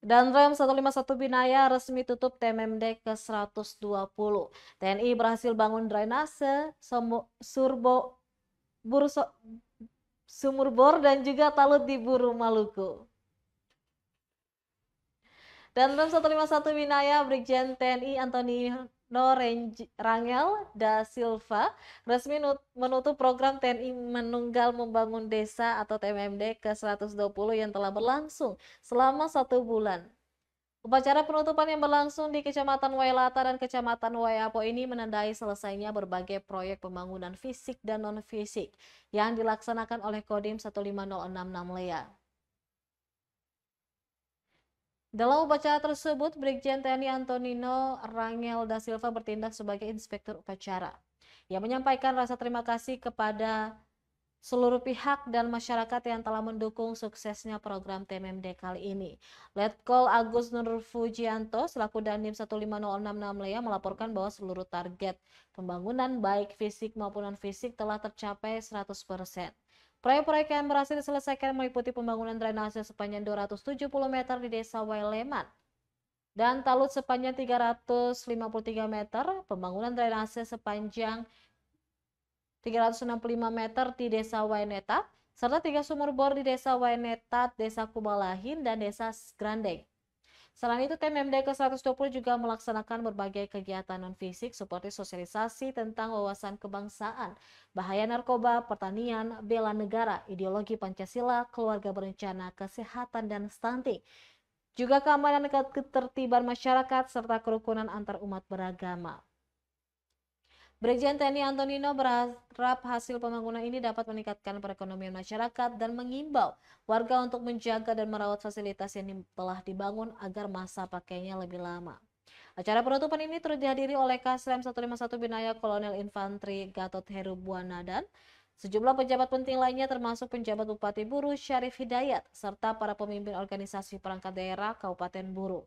Dan Rem 151 Binaya resmi tutup TMMD ke-120. TNI berhasil bangun drainase, sumur bor dan juga talut di Buru Maluku. Dan Rem 151 Binaya Brigjen TNI Antonino Rangel da Silva resmi menutup program TNI Menunggal Membangun Desa atau TMMD ke-120 yang telah berlangsung selama 1 bulan. Upacara penutupan yang berlangsung di Kecamatan Wailata dan Kecamatan Wayapo ini menandai selesainya berbagai proyek pembangunan fisik dan non-fisik yang dilaksanakan oleh Kodim 15066 Lea. Dalam upacara tersebut, Brigjen TNI Antonino Rangel da Silva bertindak sebagai inspektur upacara. Ia menyampaikan rasa terima kasih kepada seluruh pihak dan masyarakat yang telah mendukung suksesnya program TMMD kali ini. Letkol Agus Nur Fujianto selaku Dandim 15066 Lea melaporkan bahwa seluruh target pembangunan baik fisik maupun non-fisik telah tercapai 100%. Proyek-proyek yang berhasil diselesaikan meliputi pembangunan drainase sepanjang 270 meter di Desa Waileman dan talut sepanjang 353 meter, pembangunan drainase sepanjang 365 meter di Desa Waineta, serta 3 sumur bor di Desa Wainetat, Desa Kubalahin, dan Desa Grandeng. Selain itu, TMMD ke-120 juga melaksanakan berbagai kegiatan non-fisik seperti sosialisasi tentang wawasan kebangsaan, bahaya narkoba, pertanian, bela negara, ideologi Pancasila, keluarga berencana, kesehatan, dan stunting. Juga keamanan dan ketertiban masyarakat, serta kerukunan antar umat beragama. Brigjen TNI Antonino berharap hasil pembangunan ini dapat meningkatkan perekonomian masyarakat dan mengimbau warga untuk menjaga dan merawat fasilitas yang telah dibangun agar masa pakainya lebih lama. Acara penutupan ini turut dihadiri oleh Kasrem 151 Binaya Kolonel Infantri Gatot Heru Buana dan sejumlah pejabat penting lainnya termasuk penjabat Bupati Buru Syarif Hidayat serta para pemimpin organisasi perangkat daerah Kabupaten Buru.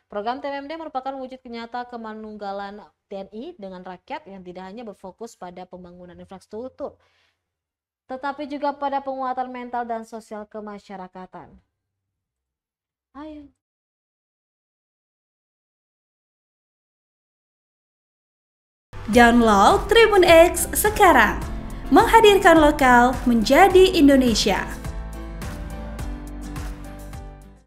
Program TMMD merupakan wujud nyata kemanunggalan TNI dengan rakyat yang tidak hanya berfokus pada pembangunan infrastruktur, tetapi juga pada penguatan mental dan sosial kemasyarakatan. Ayo. Download Tribun X sekarang, menghadirkan lokal menjadi Indonesia.